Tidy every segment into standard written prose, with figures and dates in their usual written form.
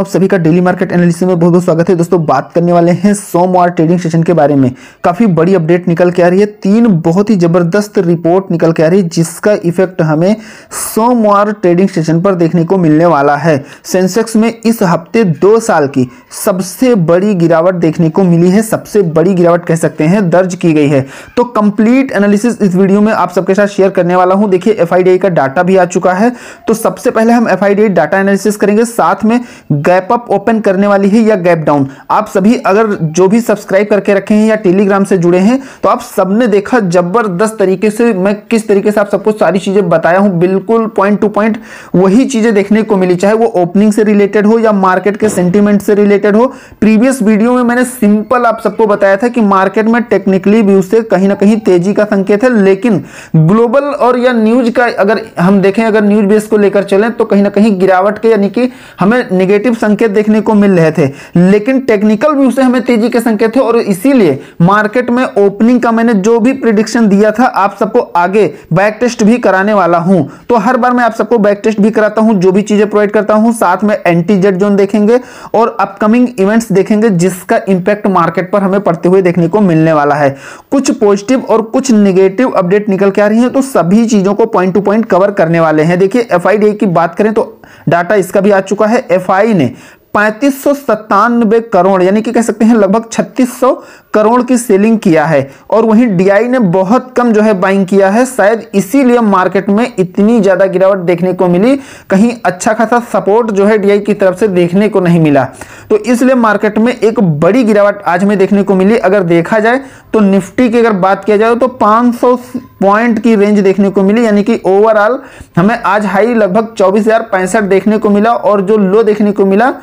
आप सभी का डेली मार्केट एनालिसिस में बहुत बहुत स्वागत है। दोस्तों बात करने वाले हैं सोमवार ट्रेडिंग सेशन के बारे में। काफी बड़ी अपडेट निकल के आ रही है, 3 बहुत ही जबरदस्त रिपोर्ट निकल के आ रही है जिसका इफेक्ट हमें सोमवार ट्रेडिंग सेशन पर देखने को मिलने वाला है। सेंसेक्स में इस हफ्ते 2 साल की सबसे बड़ी गिरावट देखने को मिली है, सबसे बड़ी गिरावट कह सकते हैं दर्ज की गई है। तो कंप्लीट एनालिसिस इस वीडियो में आप सबके साथ शेयर करने वाला हूं। देखिए एफआईडीआई का डाटा भी आ चुका है, तो सबसे पहले हम एफआईडीआई डाटा एनालिसिस करेंगे, साथ में गैप अप ओपन करने वाली है या गैप डाउन। आप सभी अगर जो भी सब्सक्राइब करके रखे हैं या टेलीग्राम से जुड़े हैं तो आप सबने देखा जबरदस्त तरीके से मैं किस तरीके से आप सबको सारी चीजें बताया हूं, बिल्कुल पॉइंट टू पॉइंट वही चीजें देखने को मिली, चाहे वो ओपनिंग से रिलेटेड हो या मार्केट के सेंटीमेंट से रिलेटेड हो। प्रीवियस वीडियो में मैंने सिंपल आप सबको बताया था कि मार्केट में टेक्निकली व्यू से कहीं ना कहीं तेजी का संकेत है, लेकिन ग्लोबल और या न्यूज का अगर हम देखें, अगर न्यूज बेस को लेकर चलें तो कहीं ना कहीं गिरावट के यानी कि हमें नेगेटिव संकेत देखने को मिल रहे थे, लेकिन टेक्निकल व्यू से हमें तेजी के संकेत थे। और इसीलिए मार्केट में ओपनिंग का मैंने जो भी प्रेडिक्शन दिया था आप सबको आगे बैक टेस्ट भी कराने वाला हूं। तो हर बार मैं आप सबको बैक टेस्ट भी कराता हूं, जो भी चीजें प्रोवाइड करता हूं, साथ में एंटी जेड जोन देखेंगे और अपकमिंग इवेंट्स देखेंगे जिसका इंपैक्ट मार्केट पर हमें पड़ते हुए देखने को मिलने वाला है। कुछ पॉजिटिव और कुछ नेगेटिव अपडेट निकल के आ रही है, तो सभी चीजों को पॉइंट टू पॉइंट कवर करने वाले हैं। देखिए एफआईडीआई की बात करें तो डाटा इसका भी आ चुका है। एफआई ने 3597 करोड़ यानी कि कह सकते हैं लगभग 3600 करोड़ की सेलिंग किया है, और वहीं डीआई ने बहुत कम जो है बाइंग किया है। शायद इसीलिए मार्केट में इतनी ज्यादा गिरावट देखने को मिली, कहीं अच्छा खासा सपोर्ट जो है डीआई की तरफ से देखने को नहीं मिला, तो इसलिए मार्केट में एक बड़ी गिरावट आज में देखने को मिली। अगर देखा जाए तो निफ्टी की अगर बात किया जाए तो 500 पॉइंट की रेंज देखने को मिली, यानी कि ओवरऑल हमें आज हाई लगभग 24,065 देखने को मिला और जो लो देखने को मिला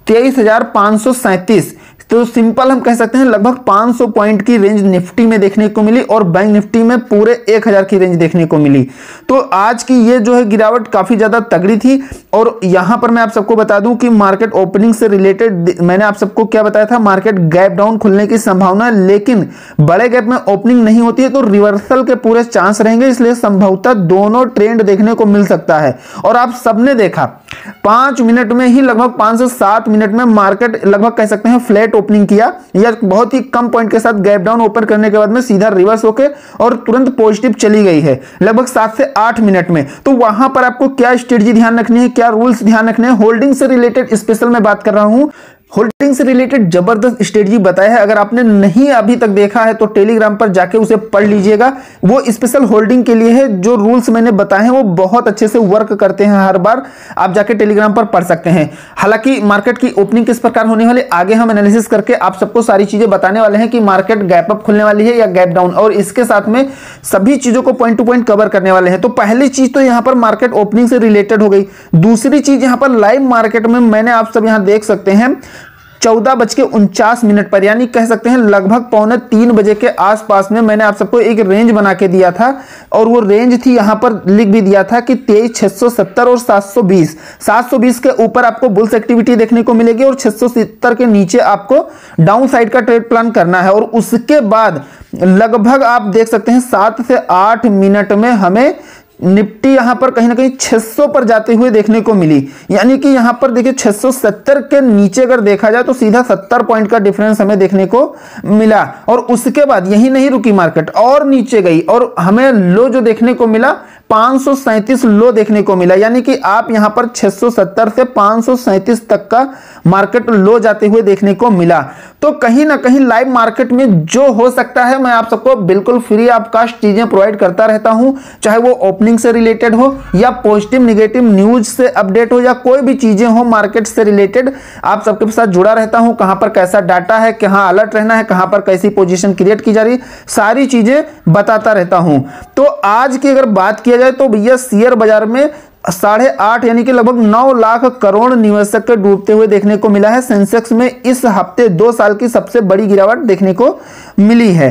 23,537। तो सिंपल हम कह सकते हैं लगभग 500 पॉइंट की रेंज निफ्टी में देखने को मिली और बैंक निफ्टी में पूरे 1000 की रेंज देखने को मिली। तो आज की ये जो है गिरावट काफी ज्यादा तगड़ी थी। और यहां पर मैं आप सबको बता दूं कि मार्केट ओपनिंग से रिलेटेड मैंने आप सबको क्या बताया था, मार्केट गैप डाउन खुलने की संभावना, लेकिन बड़े गैप में ओपनिंग नहीं होती है तो रिवर्सल के पूरे चांस रहेंगे, इसलिए संभवतः दोनों ट्रेंड देखने को मिल सकता है। और आप सबने देखा 5 मिनट में ही लगभग 5 से 7 मिनट में मार्केट लगभग कह सकते हैं फ्लैट ओपनिंग किया, या बहुत ही कम पॉइंट के साथ गैप डाउन ओपन करने के बाद में सीधा रिवर्स होके और तुरंत पॉजिटिव चली गई है लगभग 7 से 8 मिनट में। तो वहां पर आपको क्या स्ट्रेटजी ध्यान रखनी है, क्या रूल्स ध्यान रखने हैं, होल्डिंग से रिलेटेड स्पेशल मैं बात कर रहा हूं। होल्डिंग से रिलेटेड जबरदस्त स्ट्रेटजी बताया है, अगर आपने नहीं अभी तक देखा है तो टेलीग्राम पर जाके उसे पढ़ लीजिएगा। वो स्पेशल होल्डिंग के लिए है, जो रूल्स मैंने बताए हैं वो बहुत अच्छे से वर्क करते हैं, हर बार आप जाके टेलीग्राम पर पढ़ सकते हैं। हालांकि मार्केट की ओपनिंग किस प्रकार होने वाली आगे हम एनालिसिस करके आप सबको सारी चीजें बताने वाले हैं कि मार्केट गैप अप खुलने वाली है या गैप डाउन, और इसके साथ में सभी चीजों को पॉइंट टू पॉइंट कवर करने वाले हैं। तो पहली चीज तो यहाँ पर मार्केट ओपनिंग से रिलेटेड हो गई। दूसरी चीज यहाँ पर लाइव मार्केट में मैंने आप सब यहाँ देख सकते हैं 14:49 पर, यानी कह सकते हैं लगभग 2:45 बजे के आसपास में मैंने आप सबको एक रेंज बना के दिया था, और वो रेंज थी यहां पर लिख भी दिया था कि 23,670 और 720। 720 के ऊपर आपको बुल्स एक्टिविटी देखने को मिलेगी और 670 के नीचे आपको डाउन साइड का ट्रेड प्लान करना है। और उसके बाद लगभग आप देख सकते हैं 7 से 8 मिनट में हमें निफ्टी यहां पर कहीं ना कहीं 600 पर जाते हुए देखने को मिली, यानी कि यहां पर देखिए 670 के नीचे अगर देखा जाए तो सीधा 70 पॉइंट का डिफरेंस हमें देखने को मिला। और उसके बाद यही नहीं रुकी, मार्केट और नीचे गई और हमें लो जो देखने को मिला 537 लो देखने को मिला, यानी कि आप यहां पर 670 से 537 तक का मार्केट लो जाते हुए देखने को मिला। तो कहीं ना कहीं लाइव मार्केट में जो हो सकता है मैं आप सबको बिल्कुल फ्री ऑफ कास्ट चीजें प्रोवाइड करता रहता हूं, चाहे वो ओपनिंग से रिलेटेड हो या पॉजिटिव नेगेटिव न्यूज से अपडेट हो या कोई भी चीजें हो मार्केट से रिलेटेड, आप सबके साथ जुड़ा रहता हूं। कहां पर कैसा डाटा है, कहां अलर्ट रहना है, कहां पर कैसी पोजीशन क्रिएट की जा रही, सारी चीजें बताता रहता हूं। तो आज की अगर बात किया जाए तो भैया शेयर बाजार में 8.5 यानी कि लगभग 9 लाख करोड़ निवेशक के डूबते हुए देखने को मिला है। सेंसेक्स में इस हफ्ते 2 साल की सबसे बड़ी गिरावट देखने को मिली है।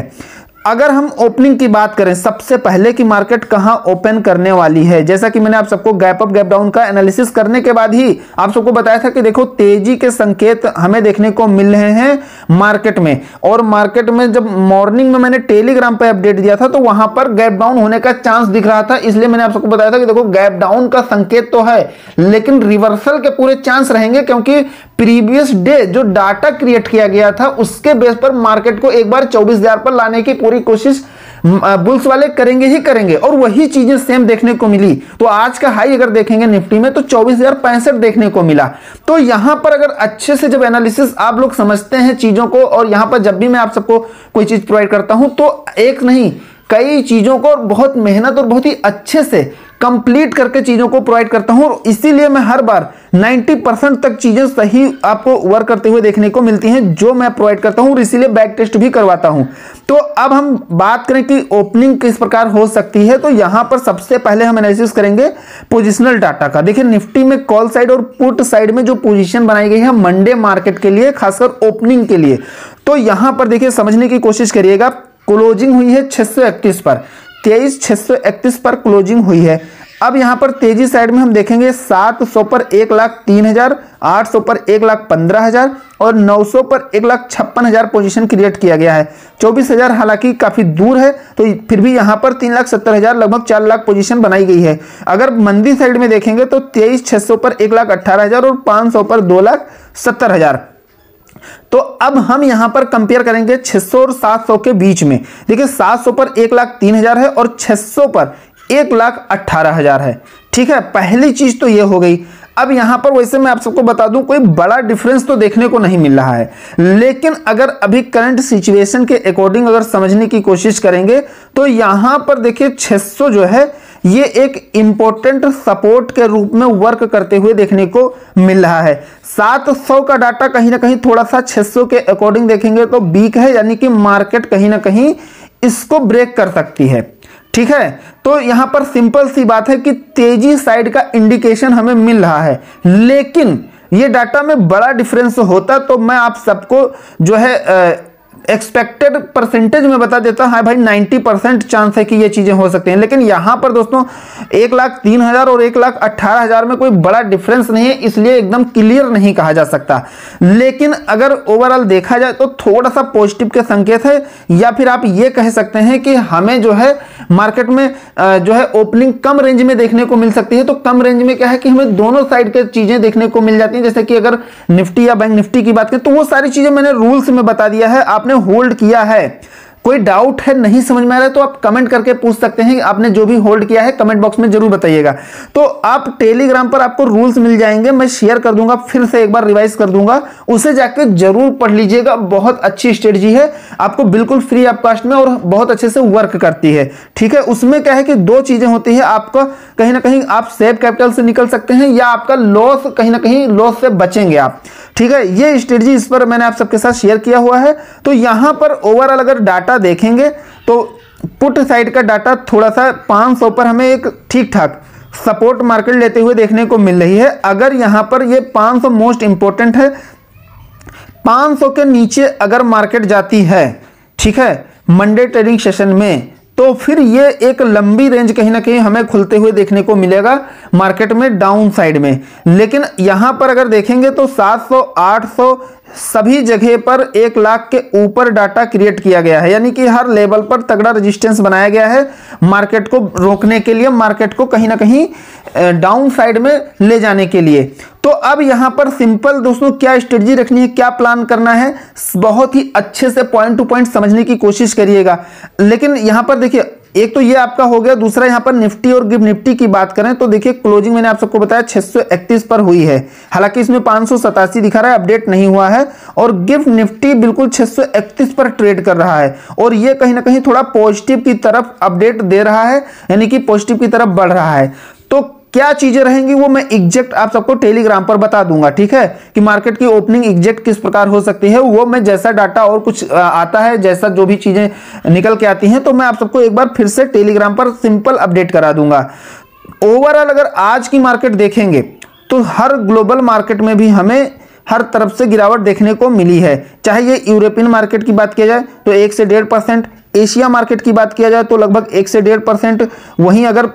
अगर हम ओपनिंग की बात करें, सबसे पहले की मार्केट कहां ओपन करने वाली है, जैसा कि मैंने आप सबको गैप अप गैप डाउन का एनालिसिस करने के बाद ही आप सबको बताया था कि देखो तेजी के संकेत हमें देखने को मिल रहे हैं मार्केट में। और मार्केट में जब मॉर्निंग में मैंने टेलीग्राम पे अपडेट दिया था तो वहां पर गैप डाउन होने का चांस दिख रहा था, इसलिए मैंने आप सबको बताया था कि देखो गैप डाउन का संकेत तो है लेकिन रिवर्सल के पूरे चांस रहेंगे, क्योंकि प्रीवियस डे जो डाटा क्रिएट किया गया था उसके बेस पर मार्केट को एक बार 24,000 पर लाने की पूरी कोशिश बुल्स वाले करेंगे ही करेंगे, और वही चीजें सेम देखने को मिली। तो आज का हाई अगर देखेंगे निफ्टी में तो 24,065 देखने को मिला। तो यहां पर अगर अच्छे से जब एनालिसिस आप लोग समझते हैं चीजों को, और यहां पर जब भी मैं आप सबको कोई चीज प्रोवाइड करता हूं तो एक नहीं कई चीजों को बहुत मेहनत और बहुत ही अच्छे से कंप्लीट करके चीजों को प्रोवाइड करता हूं, और इसीलिए मैं हर बार 90% तक चीजें सही आपको वर्क करते हुए देखने को मिलती हैं जो मैं प्रोवाइड करता हूं, और इसीलिए बैक टेस्ट भी करवाता हूं। तो अब हम बात करें कि ओपनिंग किस प्रकार हो सकती है, तो यहां पर सबसे पहले हम एनालिसिस करेंगे पोजिशनल डाटा का। देखिए निफ्टी में कॉल साइड और पुट साइड में जो पोजीशन बनाई गई है मंडे मार्केट के लिए, खासकर ओपनिंग के लिए, तो यहां पर देखिए समझने की कोशिश करिएगा। क्लोजिंग हुई है 631 पर, 23,631 पर क्लोजिंग हुई है। अब यहां पर तेजी साइड में हम देखेंगे 700 पर 1,03,000, 800 पर 1,15,000 और 900 पर 1,56,000 पोजीशन क्रिएट किया गया है। 24,000 हालांकि काफी दूर है, तो फिर भी यहां पर 3,70,000 लगभग 4 लाख पोजीशन बनाई गई है। अगर मंदी साइड में देखेंगे तो 23,600 पर 1,18,000 और 500 पर 2,70,000। तो अब हम यहां पर कंपेयर करेंगे 600 और 700 के बीच में। देखिए 700 पर 1,03,000 है और 600 पर 1,18,000 है। ठीक है, पहली चीज तो ये हो गई। अब यहां पर वैसे मैं आप सबको बता दूं कोई बड़ा डिफरेंस तो देखने को नहीं मिल रहा है, लेकिन अगर अभी करंट सिचुएशन के अकॉर्डिंग अगर समझने की कोशिश करेंगे तो यहां पर देखिए 600 जो है ये एक इंपॉर्टेंट सपोर्ट के रूप में वर्क करते हुए देखने को मिल रहा है। 700 का डाटा कहीं ना कहीं थोड़ा सा 600 के अकॉर्डिंग देखेंगे तो वीक है, यानी कि मार्केट कहीं ना कहीं इसको ब्रेक कर सकती है। ठीक है, तो यहां पर सिंपल सी बात है कि तेजी साइड का इंडिकेशन हमें मिल रहा है, लेकिन ये डाटा में बड़ा डिफरेंस होता तो मैं आप सबको जो है एक्सपेक्टेड परसेंटेज में बता देता है भाई 90% चांस है कि ये चीजें हो सकती हैं। लेकिन यहां पर दोस्तों 1,03,000 और 1,18,000 में कोई बड़ा डिफरेंस नहीं है, इसलिए एकदम क्लियर नहीं कहा जा सकता। लेकिन अगर ओवरऑल देखा जाए तो थोड़ा सा पॉजिटिव के संकेत है, या फिर आप ये कह सकते हैं कि हमें जो है मार्केट में जो है ओपनिंग कम रेंज में देखने को मिल सकती है। तो कम रेंज में क्या है कि हमें दोनों साइड के चीजें देखने को मिल जाती हैं। जैसे कि अगर निफ्टी या बैंक निफ्टी की बात करें तो वो सारी चीजें मैंने रूल्स में बता दिया है, आपने होल्ड किया है। कोई डाउट है, नहीं समझ में आ रहा है तो आप कमेंट करके पूछ सकते हैं। आपने जो भी होल्ड किया है कमेंट बॉक्स में जरूर बताइएगा। तो आप टेलीग्राम पर आपको रूल्स मिल जाएंगे, मैं शेयर कर दूंगा, फिर से एक बार रिवाइज कर दूंगा, उसे जाकर जरूर पढ़ लीजिएगा। बहुत अच्छी स्ट्रेटजी है, आपको बिल्कुल फ्री ऑफ कॉस्ट में और बहुत अच्छे से वर्क करती है। ठीक है, उसमें क्या है कि दो चीजें होती है, आपका कहीं ना कहीं आप सेव कैपिटल से निकल सकते हैं या आपका लॉस कहीं ना कहीं लॉस से बचेंगे आप। ठीक है, ये स्ट्रेटजी इस पर मैंने आप सबके साथ शेयर किया हुआ है। तो यहां पर ओवरऑल अगर डाटा देखेंगे तो पुट साइड का डाटा थोड़ा सा 500 पर हमें एक ठीक ठाक सपोर्ट मार्केट लेते हुए देखने को मिल रही है। अगर यहां पर ये 500 मोस्ट इंपॉर्टेंट है, 500 के नीचे अगर मार्केट जाती है, ठीक है, मंडे ट्रेडिंग सेशन में, तो फिर ये एक लंबी रेंज कहीं ना कहीं हमें खुलते हुए देखने को मिलेगा मार्केट में डाउन साइड में। लेकिन यहां पर अगर देखेंगे तो 700, 800 सभी जगह पर 1 लाख के ऊपर डाटा क्रिएट किया गया है, यानी कि हर लेवल पर तगड़ा रेजिस्टेंस बनाया गया है मार्केट को रोकने के लिए, मार्केट को कहीं ना कहीं डाउन साइड में ले जाने के लिए। तो अब यहां पर सिंपल दोस्तों क्या स्ट्रेटजी रखनी है, क्या प्लान करना है, बहुत ही अच्छे से पॉइंट टू पॉइंट समझने की कोशिश करिएगा। लेकिन यहां पर देखिए एक तो ये आपका हो गया, दूसरा यहां पर निफ्टी और गिफ्ट निफ्टी की बात करें तो देखिए क्लोजिंग मैंने आप सबको बताया 631 पर हुई है, हालांकि इसमें 587 दिखा रहा है, अपडेट नहीं हुआ है, और गिफ्ट निफ्टी बिल्कुल 631 पर ट्रेड कर रहा है, और ये कहीं ना कहीं थोड़ा पॉजिटिव की तरफ अपडेट दे रहा है, यानी कि पॉजिटिव की तरफ बढ़ रहा है। तो क्या चीजें रहेंगी वो मैं एग्जैक्ट आप सबको टेलीग्राम पर बता दूंगा। ठीक है, कि मार्केट की ओपनिंग एग्जैक्ट किस प्रकार हो सकती है, वो मैं जैसा डाटा और कुछ आता है, जैसा जो भी चीजें निकल के आती हैं, तो मैं आप सबको एक बार फिर से टेलीग्राम पर सिंपल अपडेट करा दूंगा। ओवरऑल अगर आज की मार्केट देखेंगे तो हर ग्लोबल मार्केट में भी हमें हर तरफ से गिरावट देखने को मिली है। चाहे ये यूरोपियन मार्केट की बात की जाए तो 1 से 1.5%, एशिया मार्केट की बात किया जाए तो लगभग 1 से 1.5%। वहीं अगर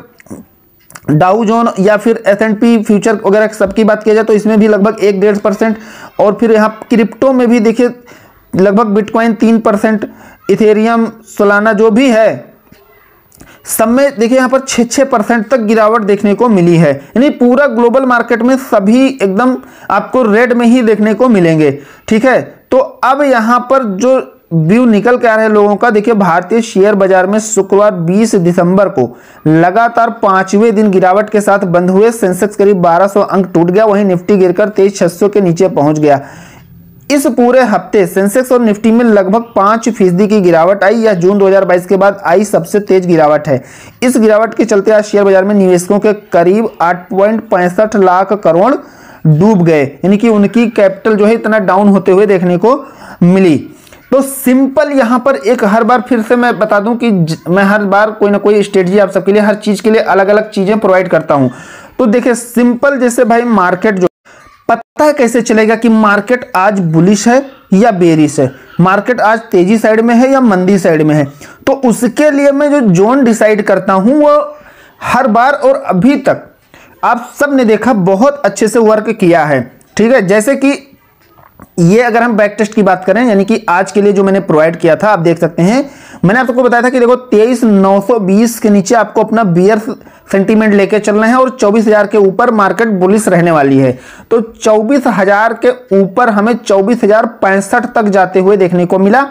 डाउ जोन या फिर S&P फ्यूचर वगैरह सबकी बात किया जाए तो इसमें भी लगभग 1-1.5%। और फिर यहाँ क्रिप्टो में भी देखिए लगभग बिटकॉइन 3%, इथेरियम, सोलाना जो भी है सब में देखिए यहाँ पर 6% तक गिरावट देखने को मिली है। यानी पूरा ग्लोबल मार्केट में सभी एकदम आपको रेड में ही देखने को मिलेंगे। ठीक है, तो अब यहाँ पर जो व्यू निकल के आ रहे हैं लोगों का, देखिए भारतीय शेयर बाजार में शुक्रवार 20 दिसंबर को लगातार 5वें दिन गिरावट के साथ बंद हुए। सेंसेक्स करीब 1200 अंक टूट गया, वहीं निफ्टी गिरकर 23,600 के नीचे पहुंच गया। इस पूरे हफ्ते सेंसेक्स और निफ्टी में लगभग 5% की गिरावट आई। यह जून 2022 के बाद आई सबसे तेज गिरावट है। इस गिरावट के चलते आज शेयर बाजार में निवेशकों के करीब 8.65 लाख करोड़ डूब गए, यानी कि उनकी कैपिटल जो है इतना डाउन होते हुए देखने को मिली। तो सिंपल यहां पर एक हर बार फिर से मैं बता दूं कि मैं हर बार कोई ना कोई स्ट्रेटजी आप सबके लिए, हर चीज के लिए अलग अलग चीजें प्रोवाइड करता हूं। तो देखिए सिंपल, जैसे भाई मार्केट जो पता है कैसे चलेगा कि मार्केट आज बुलिश है या बेरिश है, मार्केट आज तेजी साइड में है या मंदी साइड में है, तो उसके लिए मैं जो जोन डिसाइड करता हूं वो हर बार और अभी तक आप सब ने देखा बहुत अच्छे से वर्क किया है। ठीक है, जैसे कि ये अगर हम बैक टेस्ट की बात करें, यानी कि आज के लिए जो मैंने प्रोवाइड किया था, आप देख सकते हैं मैंने आपको बताया था कि देखो 23,920 के नीचे आपको अपना बियर सेंटीमेंट लेके चलना है और 24,000 के ऊपर मार्केट बुलिश रहने वाली है। तो 24,000 के ऊपर हमें 24,065 तक जाते हुए देखने को मिला।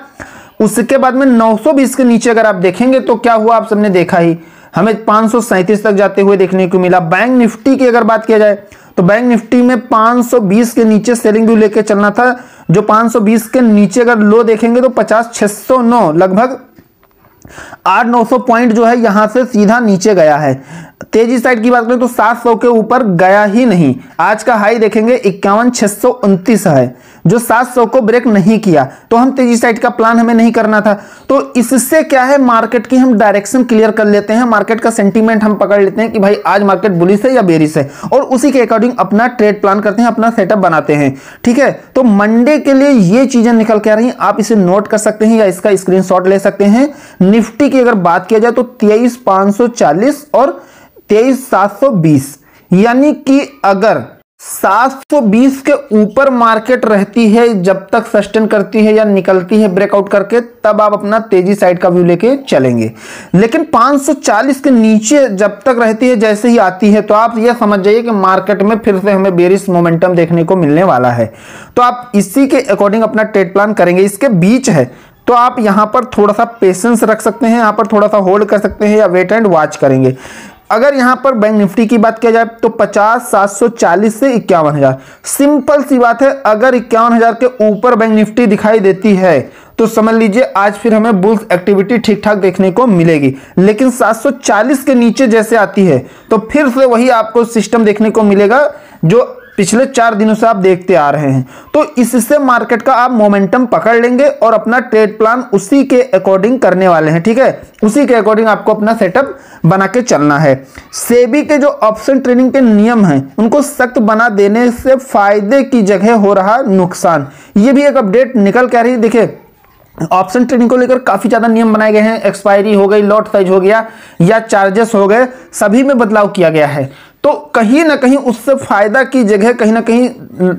उसके बाद में 920 के नीचे अगर आप देखेंगे तो क्या हुआ, आप सबने देखा ही, हमें 537 तक जाते हुए देखने को मिला। बैंक निफ्टी की अगर बात किया जाए तो बैंक निफ्टी में 520 के नीचे सेलिंग व्यू लेके चलना था, जो 520 के नीचे अगर लो देखेंगे तो 50,609 लगभग 800-900 पॉइंट जो है यहां से सीधा नीचे गया है। तेजी साइड की बात करें तो 700 के ऊपर गया ही नहीं। आज का हाई देखेंगे 51,629 है, जो 700 को ब्रेक नहीं किया। तो हम तेजी साइड का प्लान हमें नहीं करना था। तो इससे क्या है, मार्केट की हम डायरेक्शन क्लियर कर लेते हैं, मार्केट का सेंटीमेंट हम पकड़ लेते हैं कि भाई आज मार्केट बुलिश है या बेरिश है, और उसी के अकॉर्डिंग अपना ट्रेड प्लान करते हैं, अपना सेटअप बनाते हैं। ठीक है, तो मंडे के लिए ये चीजें निकल के आ रही हैं, आप इसे नोट कर सकते हैं या इसका स्क्रीनशॉट ले सकते हैं। निफ्टी की अगर बात किया जाए तो 23,540 और 23,720, यानी कि अगर 720 के ऊपर मार्केट रहती है, जब तक सस्टेन करती है या निकलती है ब्रेकआउट करके, तब आप अपना तेजी साइड का व्यू लेके चलेंगे। लेकिन 540 के नीचे जब तक रहती है, जैसे ही आती है, तो आप ये समझ जाइए कि मार्केट में फिर से हमें बेरिश मोमेंटम देखने को मिलने वाला है। तो आप इसी के अकॉर्डिंग अपना ट्रेड प्लान करेंगे। इसके बीच है तो आप यहां पर थोड़ा सा पेशेंस रख सकते हैं, यहां पर थोड़ा सा होल्ड कर सकते हैं या वेट एंड वॉच करेंगे। अगर यहां पर बैंक निफ्टी की बात किया जाए तो 50,740 से 51,000, सिंपल सी बात है। अगर 51,000 के ऊपर बैंक निफ्टी दिखाई देती है तो समझ लीजिए आज फिर हमें बुल्स एक्टिविटी ठीक ठाक देखने को मिलेगी। लेकिन 740 के नीचे जैसे आती है तो फिर से वही आपको सिस्टम देखने को मिलेगा जो पिछले 4 दिनों से आप देखते आ रहे हैं। तो इससे मार्केट का आप मोमेंटम पकड़ लेंगे और अपना ट्रेड प्लान उसी के अकॉर्डिंग करने वाले हैं। ठीक है, उसी के अकॉर्डिंग आपको अपना सेटअप बना के चलना है। सेबी के जो ऑप्शन ट्रेडिंग के नियम हैं उनको सख्त बना देने से फायदे की जगह हो रहा नुकसान, ये भी एक अपडेट निकल के आ रही है। देखिए ऑप्शन ट्रेडिंग को लेकर काफी ज्यादा नियम बनाए गए हैं, एक्सपायरी हो गई, लॉट साइज हो गया या चार्जेस हो गए, सभी में बदलाव किया गया है। तो कहीं ना कहीं उससे फायदा की जगह कहीं ना कहीं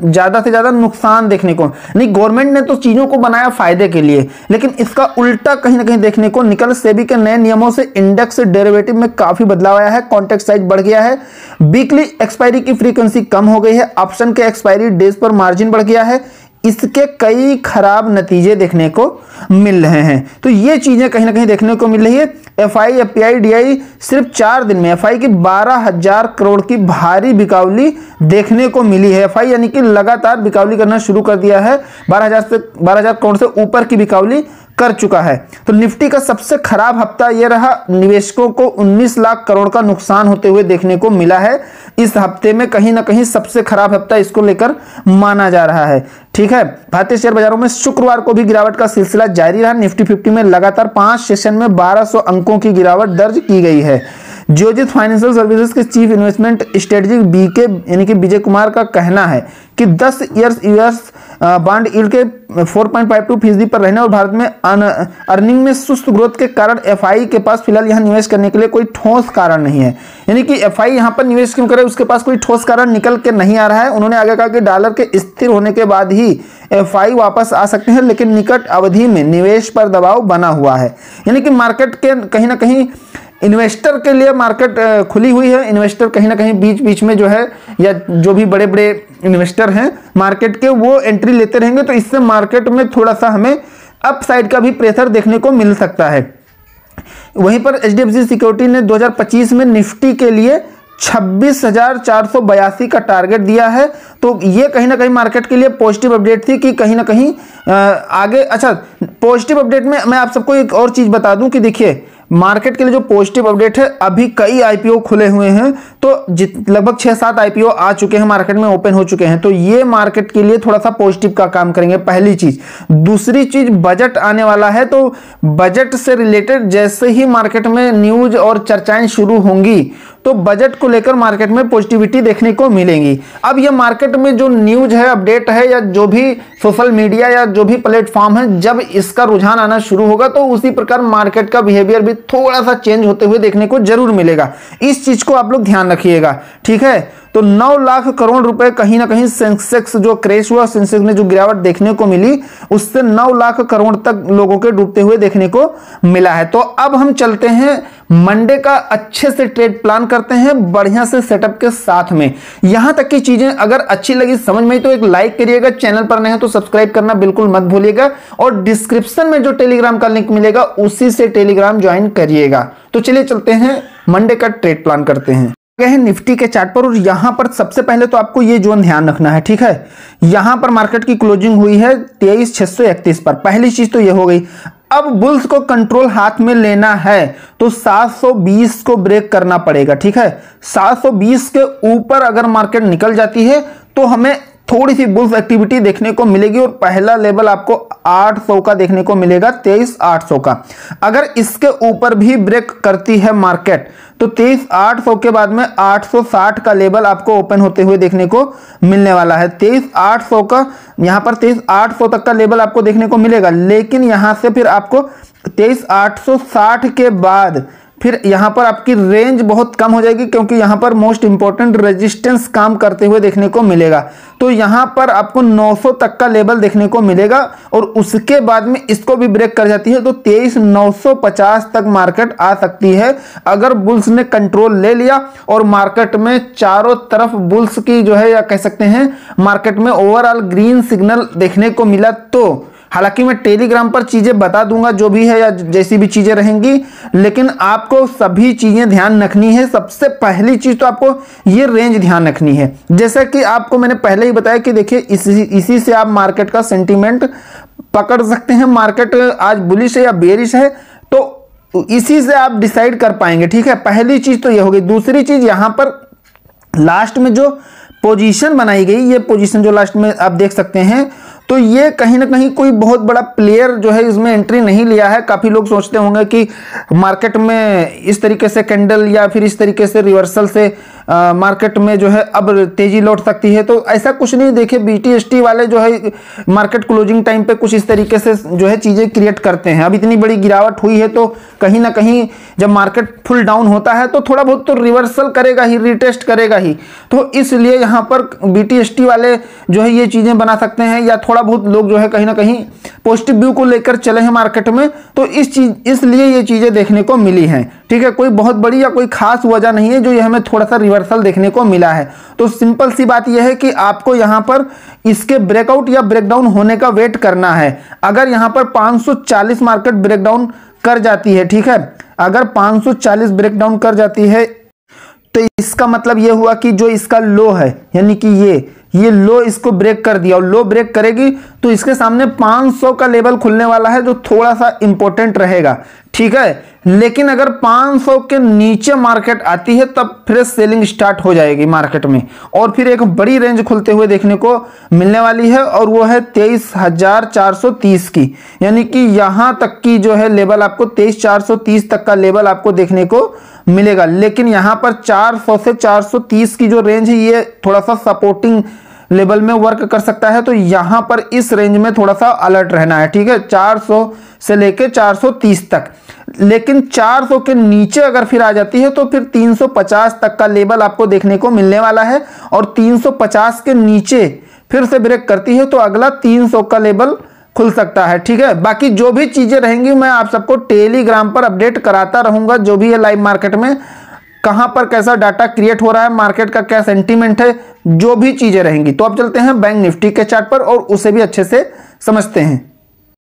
ज्यादा से ज्यादा नुकसान देखने को नहीं। गवर्नमेंट ने तो चीजों को बनाया फायदे के लिए, लेकिन इसका उल्टा कहीं ना कहीं देखने को निकल। सेबी के नए नियमों से इंडेक्स डेरिवेटिव में काफी बदलाव आया है, कॉन्ट्रैक्ट साइज बढ़ गया है, वीकली एक्सपायरी की फ्रीक्वेंसी कम हो गई है, ऑप्शन के एक्सपायरी डेज पर मार्जिन बढ़ गया है। इसके कई खराब नतीजे देखने को मिल रहे हैं। तो ये चीजें कहीं ना कहीं देखने को मिल रही है। एफआई, एफपीआई, डीआई सिर्फ 4 दिन में एफआई की 12,000 करोड़ की भारी बिकावली देखने को मिली है। एफआई यानी कि लगातार बिकावली करना शुरू कर दिया है, 12,000 करोड़ से ऊपर की बिकावली कर चुका है। तो निफ्टी का सबसे खराब हफ्ता यह रहा, निवेशकों को 19 लाख करोड़ का नुकसान होते हुए देखने को मिला है। इस हफ्ते में कहीं ना कहीं सबसे खराब हफ्ता इसको लेकर माना जा रहा है। ठीक है, भारतीय शेयर बाजारों में शुक्रवार को भी गिरावट का सिलसिला जारी रहा। निफ्टी 50 में लगातार 5 सेशन में 1200 अंकों की गिरावट दर्ज की गई है। जियोजित फाइनेंशियल सर्विसेज के चीफ इन्वेस्टमेंट स्ट्रेटेजिक बीके यानी कि विजय कुमार का कहना है कि 10 ईयर्स यूएस बॉन्ड यील्ड के 4.52% पर रहने और भारत में अर्निंग में सुस्त ग्रोथ के कारण एफआई के पास फिलहाल यहाँ निवेश करने के लिए कोई ठोस कारण नहीं है। यानी कि एफआई यहाँ पर निवेश क्यों करे, उसके पास कोई ठोस कारण निकल के नहीं आ रहा है। उन्होंने आगे कहा कि डॉलर के स्थिर होने के बाद ही एफआई वापस आ सकते हैं, लेकिन निकट अवधि में निवेश पर दबाव बना हुआ है। यानी कि मार्केट के कहीं ना कहीं इन्वेस्टर के लिए मार्केट खुली हुई है। इन्वेस्टर कहीं ना कहीं बीच बीच में जो है, या जो भी बड़े बड़े इन्वेस्टर हैं मार्केट के, वो एंट्री लेते रहेंगे, तो इससे मार्केट में थोड़ा सा हमें अपसाइड का भी प्रेशर देखने को मिल सकता है। वहीं पर एचडीएफसी सिक्योरिटी ने 2025 में निफ्टी के लिए 26,482 का टारगेट दिया है। तो ये कहीं ना कहीं मार्केट के लिए पॉजिटिव अपडेट थी कि कहीं ना कहीं आगे। अच्छा, पॉजिटिव अपडेट में मैं आप सबको एक और चीज बता दूं कि देखिए मार्केट के लिए जो पॉजिटिव अपडेट है, अभी कई आईपीओ खुले हुए हैं, तो लगभग 6-7 आईपीओ आ चुके हैं, मार्केट में ओपन हो चुके हैं, तो ये मार्केट के लिए थोड़ा सा पॉजिटिव का काम करेंगे, पहली चीज। दूसरी चीज, बजट आने वाला है, तो बजट से रिलेटेड जैसे ही मार्केट में न्यूज और चर्चाएं शुरू होंगी तो बजट को लेकर मार्केट में पॉजिटिविटी देखने को मिलेंगी। अब ये मार्केट में जो न्यूज है, अपडेट है, या जो भी सोशल मीडिया या जो भी प्लेटफॉर्म है, जब इसका रुझान आना शुरू होगा तो उसी प्रकार मार्केट का बिहेवियर भी थोड़ा सा चेंज होते हुए देखने को जरूर मिलेगा। इस चीज को आप लोग ध्यान रखिएगा, ठीक है। तो 9 लाख करोड़ रुपए कहीं ना कहीं सेंसेक्स जो क्रैश हुआ, सेंसेक्स में जो गिरावट देखने को मिली, उससे 9 लाख करोड़ तक लोगों के डूबते हुए देखने को मिला है। तो अब हम चलते हैं मंडे का, अच्छे से ट्रेड प्लान करते हैं बढ़िया से सेटअप के साथ में। यहां तक की चीजें अगर अच्छी लगी, समझ में आई, तो एक लाइक करिएगा, चैनल पर नए हैं तो सब्सक्राइब करना बिल्कुल मत भूलिएगा, और डिस्क्रिप्शन में जो टेलीग्राम का लिंक मिलेगा उसी से टेलीग्राम ज्वाइन करिएगा। तो चलिए चलते हैं मंडे का ट्रेड प्लान करते हैं। गए हैं निफ्टी के चार्ट पर, और यहां पर सबसे पहले तो आपको ये जोन ध्यान रखना है, ठीक है। यहां पर मार्केट की क्लोजिंग हुई है 23,631 पर। पहली चीज तो ये हो गई। अब बुल्स को कंट्रोल हाथ में लेना है तो 720 को ब्रेक करना पड़ेगा, ठीक है। 720 के ऊपर अगर मार्केट निकल जाती है तो हमें थोड़ी सी बुल्स एक्टिविटी देखने को मिलेगी, और पहला लेवल आपको 800 का देखने को मिलेगा, 23,800 का। अगर इसके ऊपर भी ब्रेक करती है मार्केट तो 23,800 के बाद में 860 का लेवल आपको ओपन होते हुए देखने को मिलने वाला है। 23,800 का यहां पर 23,800 तक का लेवल आपको देखने को मिलेगा, लेकिन यहां से फिर आपको 23,860 के बाद फिर यहां पर आपकी रेंज बहुत कम हो जाएगी, क्योंकि यहां पर मोस्ट इंपॉर्टेंट रेजिस्टेंस काम करते हुए देखने को मिलेगा। तो यहां पर आपको 900 तक का लेवल देखने को मिलेगा, और उसके बाद में इसको भी ब्रेक कर जाती है तो 23,950 तक मार्केट आ सकती है, अगर बुल्स ने कंट्रोल ले लिया और मार्केट में चारों तरफ बुल्स की जो है, या कह सकते हैं मार्केट में ओवरऑल ग्रीन सिग्नल देखने को मिला। तो हालांकि मैं टेलीग्राम पर चीजें बता दूंगा जो भी है, या जैसी भी चीजें रहेंगी, लेकिन आपको सभी चीजें ध्यान रखनी है। सबसे पहली चीज तो आपको ये रेंज ध्यान रखनी है, जैसा कि आपको मैंने पहले ही बताया कि देखिए इसी से आप मार्केट का सेंटीमेंट पकड़ सकते हैं, मार्केट आज बुलिश है या बेरिश है, तो इसी से आप डिसाइड कर पाएंगे, ठीक है। पहली चीज तो ये होगी। दूसरी चीज, यहां पर लास्ट में जो पोजीशन बनाई गई, ये पोजीशन जो लास्ट में आप देख सकते हैं, तो ये कहीं ना कहीं कोई बहुत बड़ा प्लेयर जो है इसमें एंट्री नहीं लिया है। काफी लोग सोचते होंगे कि मार्केट में इस तरीके से कैंडल या फिर इस तरीके से रिवर्सल से मार्केट में जो है अब तेजी लौट सकती है, तो ऐसा कुछ नहीं। देखिए बीटीएसटी वाले जो है मार्केट क्लोजिंग टाइम पे कुछ इस तरीके से जो है चीजें क्रिएट करते हैं। अब इतनी बड़ी गिरावट हुई है तो कहीं ना कहीं जब मार्केट फुल डाउन होता है तो थोड़ा बहुत तो रिवर्सल करेगा ही, रिटेस्ट करेगा ही। तो इसलिए यहाँ पर बीटीएसटी वाले जो है ये चीजें बना सकते हैं, या थोड़ा बहुत लोग जो है कहीं ना कहीं पॉजिटिव व्यू को लेकर चले हैं मार्केट में, तो इसलिए ये चीजें देखने को मिली हैं, ठीक है। कोई बहुत बड़ी या कोई खास वजह नहीं है जो ये हमें थोड़ा सा रिवर्सल देखने को मिला है। तो सिंपल सी बात यह है कि आपको यहां पर इसके ब्रेकआउट या ब्रेकडाउन होने का वेट करना है। अगर यहां पर 540 मार्केट ब्रेकडाउन कर जाती है, ठीक है, अगर 540 ब्रेकडाउन कर जाती है तो इसका मतलब यह हुआ कि जो इसका लो है, यानी कि ये लो इसको ब्रेक कर दिया, और लो ब्रेक करेगी तो इसके सामने 500 का लेवल खुलने वाला है, जो थोड़ा सा इंपॉर्टेंट रहेगा, ठीक है। लेकिन अगर 500 के नीचे मार्केट आती है तब फ्रेश सेलिंग स्टार्ट हो जाएगी मार्केट में, और फिर एक बड़ी रेंज खुलते हुए देखने को मिलने वाली है, और वो है 23,430 की। यानी कि यहां तक की जो है लेवल आपको 23,430 तक का लेवल आपको देखने को मिलेगा। लेकिन यहां पर 400 से 430 की जो रेंज है ये थोड़ा सा सपोर्टिंग लेवल में वर्क कर सकता है। तो यहां पर इस रेंज में थोड़ा सा अलर्ट रहना है, ठीक है, 400 से लेके 430 तक। लेकिन 400 के नीचे अगर फिर आ जाती है तो फिर 350 तक का लेवल आपको देखने को मिलने वाला है, और 350 के नीचे फिर से ब्रेक करती है तो अगला 300 का लेवल खुल सकता है, ठीक है। बाकी जो भी चीजें रहेंगी मैं आप सबको टेलीग्राम पर अपडेट कराता रहूंगा, जो भी है लाइव मार्केट में कहां पर कैसा डाटा क्रिएट हो रहा है, मार्केट का क्या सेंटीमेंट है, जो भी चीजें रहेंगी। तो अब चलते हैं बैंक निफ्टी के चार्ट पर और उसे भी अच्छे से समझते हैं।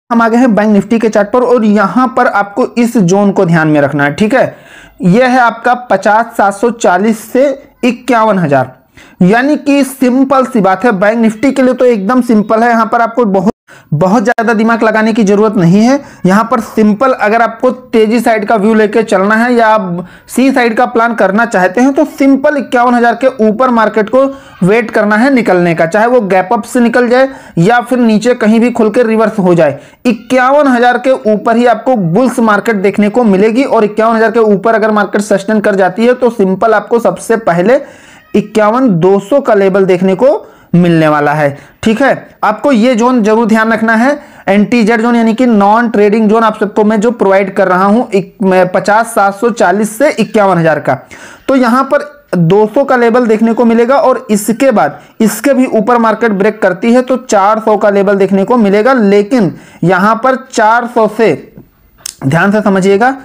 हम आ गए हैं बैंक निफ्टी के चार्ट पर, और यहां पर आपको इस जोन को ध्यान में रखना है, ठीक है। यह है आपका 50,740 से 51,000, यानी कि सिंपल सी बात है, बैंक निफ्टी के लिए तो एकदम सिंपल है। यहां पर आपको बहुत ज्यादा दिमाग लगाने की जरूरत नहीं है। यहां पर सिंपल, अगर आपको तेजी साइड का व्यू लेके चलना है या आप सी साइड का प्लान करना चाहते हैं तो सिंपल 51,000 के ऊपर मार्केट को वेट करना है निकलने का, चाहे वो गैप अप से निकल जाए या फिर नीचे कहीं भी खुल के रिवर्स हो जाए। 51,000 के ऊपर ही आपको बुल्स मार्केट देखने को मिलेगी, और 51,000 के ऊपर अगर मार्केट सस्टेन कर जाती है तो सिंपल आपको सबसे पहले 51,200 का लेवल देखने को मिलने वाला है, ठीक है। आपको ये जोन जरूर ध्यान रखना है, एंटी-जेड जोन यानी कि नॉन ट्रेडिंग जोन आप सबको मैं जो प्रोवाइड कर रहा हूं 50,740 से 51,000 का। तो यहां पर 200 का लेवल देखने को मिलेगा, और इसके बाद इसके भी ऊपर मार्केट ब्रेक करती है तो 400 का लेवल देखने को मिलेगा। लेकिन यहां पर 400 से, ध्यान से समझिएगा,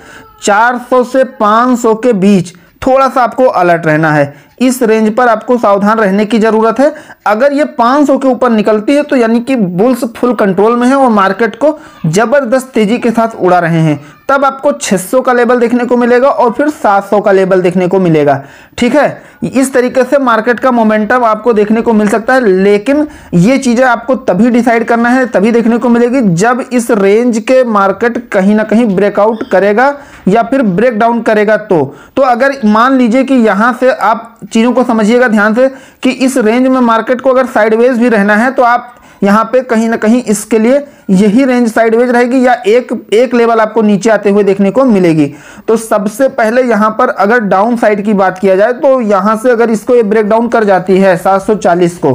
400 से 500 के बीच थोड़ा सा आपको अलर्ट रहना है। इस रेंज पर आपको सावधान रहने की जरूरत है। अगर ये 500 के ऊपर निकलती है तो यानी कि बुल्स फुल कंट्रोल में है और मार्केट को जबरदस्त तेजी के साथ उड़ा रहे हैं, तब आपको 600 का लेवल देखने को मिलेगा और फिर 700 का लेवल देखने को मिलेगा, ठीक है। इस तरीके से मार्केट का मोमेंटम आपको देखने को मिल सकता है। लेकिन ये चीजें आपको तभी डिसाइड करना है, तभी देखने को मिलेगी जब इस रेंज के मार्केट कहीं ना कहीं ब्रेकआउट करेगा या फिर ब्रेक डाउन करेगा। तो अगर मान लीजिए कि यहां से आप चीजों को समझिएगा ध्यान से कि इस रेंज में मार्केट को अगर साइडवेज भी रहना है तो आप यहां पे कहीं ना कहीं इसके लिए यही रेंज साइडवेज रहेगी या एक लेवल आपको नीचे आते हुए देखने को मिलेगी। तो सबसे पहले यहां पर अगर डाउन साइड की बात किया जाए तो यहां से अगर इसको ये ब्रेक डाउन कर जाती है 740 को,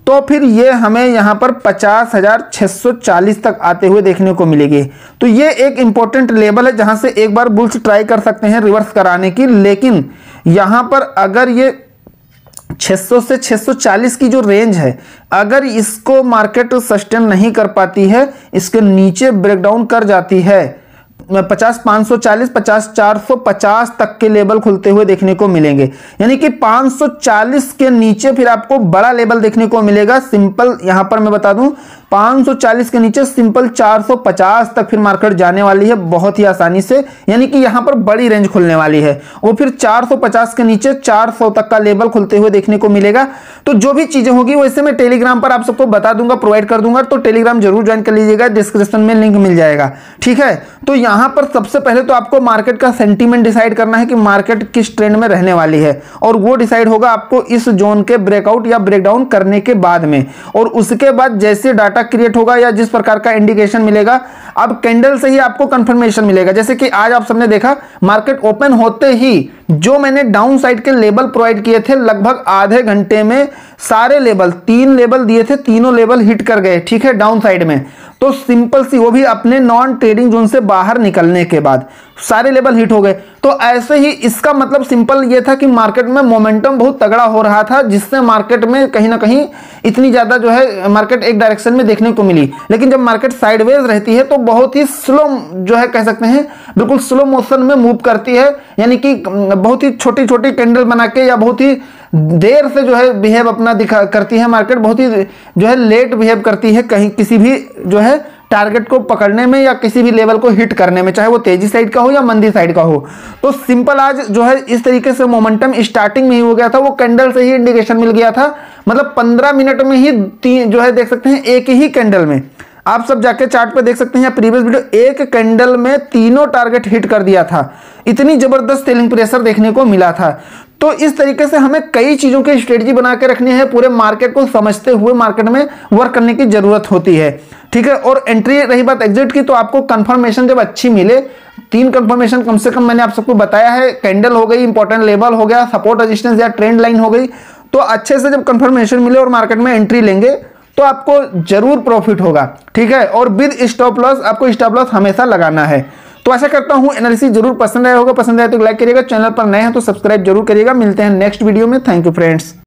तो फिर ये हमें यहां पर 50,640 तक आते हुए देखने को मिलेगी। तो ये एक इंपॉर्टेंट लेवल है जहां से एक बार बुल्स ट्राई कर सकते हैं रिवर्स कराने की। लेकिन यहां पर अगर ये 600 से 640 की जो रेंज है, अगर इसको मार्केट सस्टेन नहीं कर पाती है, इसके नीचे ब्रेकडाउन कर जाती है, 50,540, 50,450 तक के लेवल खुलते हुए देखने को मिलेंगे। यानी कि 540 के नीचे फिर आपको बड़ा लेवल देखने को मिलेगा। सिंपल यहां पर मैं बता दूं, 540 के नीचे सिंपल 450 तक फिर मार्केट जाने वाली है बहुत ही आसानी से, यानी कि यहां पर बड़ी रेंज खुलने वाली है। और फिर 450 के नीचे 400 तक का लेवल खुलते हुए देखने को मिलेगा। तो जो भी चीजें होगी वैसे मैं टेलीग्राम पर आप सबको बता दूंगा, प्रोवाइड कर दूंगा, तो टेलीग्राम जरूर ज्वाइन कर लीजिएगा, डिस्क्रिप्शन में लिंक मिल जाएगा, ठीक है। तो यहां पर सबसे पहले तो आपको मार्केट का सेंटीमेंट डिसाइड करना है कि मार्केट किस ट्रेंड में रहने वाली है, और वो डिसाइड होगा आपको इस जोन के ब्रेकआउट या ब्रेकडाउन करने के बाद में। और उसके बाद जैसे डाटा क्रिएट होगा या जिस प्रकार का इंडिकेशन मिलेगा, अब कैंडल से ही आपको कंफर्मेशन मिलेगा। जैसे कि आज आप सबने देखा मार्केट ओपन होते ही जो मैंने डाउन साइड के लेवल प्रोवाइड किए थे, लगभग आधे घंटे में सारे लेवल, 3 लेवल दिए थे, तीनों लेवल हिट कर गए, ठीक है, डाउन साइड में। तो सिंपल सी, वो भी अपने नॉन ट्रेडिंग जोन से बाहर निकलने के बाद सारे लेवल हिट हो गए। तो ऐसे ही इसका मतलब सिंपल ये था कि मार्केट में मोमेंटम बहुत तगड़ा हो रहा था, जिससे मार्केट में कहीं ना कहीं इतनी ज्यादा जो है मार्केट एक डायरेक्शन में देखने को मिली। लेकिन जब मार्केट साइडवेज रहती है तो बहुत ही स्लो जो है कह सकते हैं, बिल्कुल स्लो मोशन में मूव करती है, यानी कि बहुत ही छोटी छोटी कैंडल बना के या बहुत ही देर से जो है बिहेव अपना दिखा करती है मार्केट, बहुत ही जो है लेट बिहेव करती है कहीं किसी भी जो है टारगेट को पकड़ने में या किसी भी लेवल को हिट करने में, चाहे वो तेजी साइड का हो या मंदी साइड का हो। तो सिंपल आज जो है इस तरीके से मोमेंटम स्टार्टिंग में ही हो गया था, वो कैंडल से ही इंडिकेशन मिल गया था। मतलब 15 मिनट में ही जो है देख सकते हैं एक ही कैंडल में, आप सब जाके चार्ट पे देख सकते हैं, प्रीवियस वीडियो, एक कैंडल में तीनों टारगेट हिट कर दिया था। इतनी जबरदस्त सेलिंग प्रेशर देखने को मिला था। तो इस तरीके से हमें कई चीजों की स्ट्रेटजी बना के रखनी है, पूरे मार्केट को समझते हुए मार्केट में वर्क करने की जरूरत होती है, ठीक है। और एंट्री रही बात एग्जिट की, तो आपको कंफर्मेशन जब अच्छी मिले, 3 कंफर्मेशन कम से कम मैंने आप सबको बताया है, कैंडल हो गई, इंपॉर्टेंट लेवल हो गया, सपोर्ट रेजिस्टेंस या ट्रेंड लाइन हो गई, तो अच्छे से जब कंफर्मेशन मिले और मार्केट में एंट्री लेंगे तो आपको जरूर प्रॉफिट होगा, ठीक है। और विद स्टॉप लॉस, आपको स्टॉप लॉस हमेशा लगाना है। तो आशा करता हूं एनालिसिस जरूर पसंद आया होगा। पसंद आया तो लाइक करिएगा, चैनल पर नए हैं तो सब्सक्राइब जरूर करिएगा। मिलते हैं नेक्स्ट वीडियो में। Thank you friends.